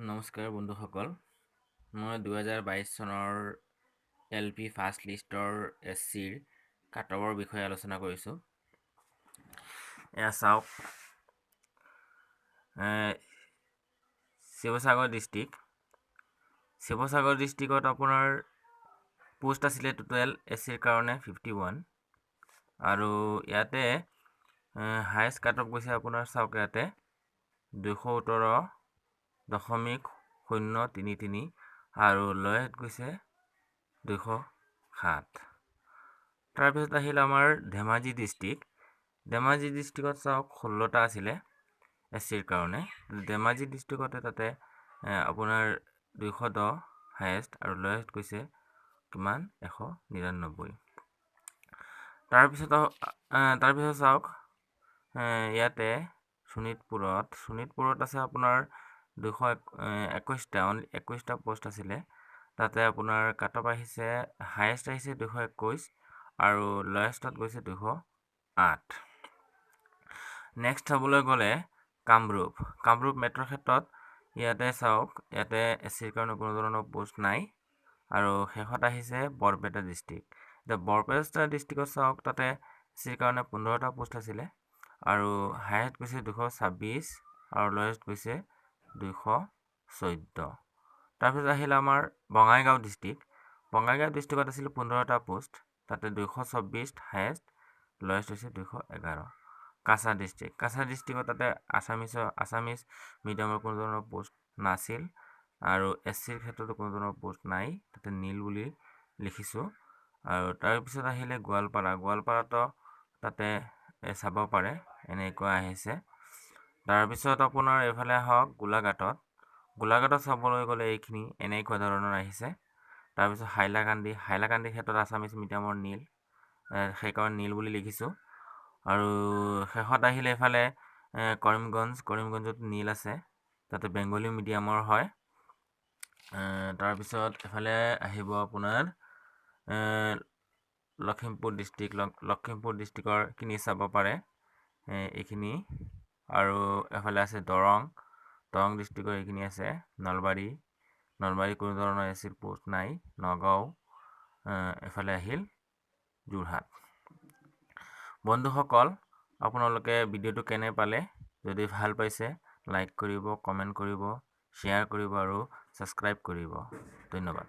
নমস্কাৰ বন্ধুসকল, মই 2022 চনৰ LP ফাৰ্ষ্ট লিষ্টৰ SCৰ কাটঅফৰ বিষয়ে আলোচনা কৰিছোঁ। এয়া চাওক, শিৱসাগৰ ডিষ্ট্ৰিক্টত আপোনাৰ পোষ্ট আছিলে টোটেল SCৰ কাৰণে 51, আৰু ইয়াতে হায়েষ্ট কাটঅফ গৈছে আপোনাৰ চাওক ইয়াতে 217.033 আৰু লয়েষ্ট গৈছে 207। তাৰপিছত আহিল আমাৰ ধেমাজি ডিষ্ট্ৰিক্টত চাওক 16টা আছিলে SCৰ কাৰণে। ধেমাজি ডিষ্ট্ৰিক্টতে তাতে আপোনাৰ 210 হায়েষ্ট আৰু লয়েষ্ট গৈছে কিমান 199। তাৰপিছত চাওক ইয়াতে শোণিতপুৰত আছে আপোনাৰ 221টা পোষ্ট আছিলে। তাতে আপোনাৰ কাটঅফ আহিছে, হায়েষ্ট আহিছে 221 আৰু লয়েষ্টত গৈছে 208। নেক্সট চাবলৈ গ'লে কামৰূপ মেট্ৰ' ক্ষেত্ৰত ইয়াতে চাওক, ইয়াতে SCৰ কাৰণে কোনো ধৰণৰ পোষ্ট নাই আৰু শেষত আহিছে বৰপেটা ডিষ্ট্ৰিক্ট। এতিয়া বৰপেটা ডিষ্ট্ৰিক্টত চাওক, তাতে SCৰ কাৰণে 15টা পোষ্ট আছিলে আৰু হায়েষ্ট গৈছে 226 আৰু লয়েষ্ট গৈছে 214। তাৰপিছত আহিল আমাৰ বঙাইগাঁও ডিষ্ট্ৰিক্টত আছিল 15টা পোষ্ট, তাতে 224 হায়েষ্ট, লয়েষ্ট হৈছে 211। কাছাৰ ডিষ্ট্ৰিক্টত তাতে আছামিজ মিডিয়ামৰ কোনো ধৰণৰ পোষ্ট নাছিল আৰু SCৰ ক্ষেত্ৰতো কোনো ধৰণৰ পোষ্ট নাই, তাতে নীল বুলি লিখিছোঁ। আৰু তাৰপিছত আহিলে গোৱালপাৰাতো তাতে চাব পাৰে এনেকুৱা আহিছে। তাৰপিছত আপোনাৰ এইফালে আহক গোলাঘাটত চাবলৈ গ'লে এইখিনি এনেকুৱা ধৰণৰ আহিছে। তাৰপিছত হাইলাকান্দি ক্ষেত্ৰত আছামিজ মিডিয়ামৰ নীল, সেইকাৰণে নীল বুলি লিখিছোঁ। আৰু শেষত আহিলে এইফালে কৰিমগঞ্জত নীল আছে, তাতে বেংগলী মিডিয়ামৰ হয়। তাৰপিছত এফালে আহিব আপোনাৰ লখিমপুৰ ডিষ্ট্ৰিক্টৰ খিনি চাব পাৰে এইখিনি। আৰু এফালে আছে দৰং ডিষ্ট্ৰিক্টৰ এইখিনি আছে। নলবাৰী কোনো ধৰণৰ SCৰ পোষ্ট নাই। নগাঁও, এফালে আহিল যোৰহাট। বন্ধুসকল, আপোনালোকে ভিডিঅ'টো কেনে পালে? যদি ভাল পাইছে লাইক কৰিব, কমেণ্ট কৰিব, শ্বেয়াৰ কৰিব আৰু ছাবস্ক্ৰাইব কৰিব। ধন্যবাদ।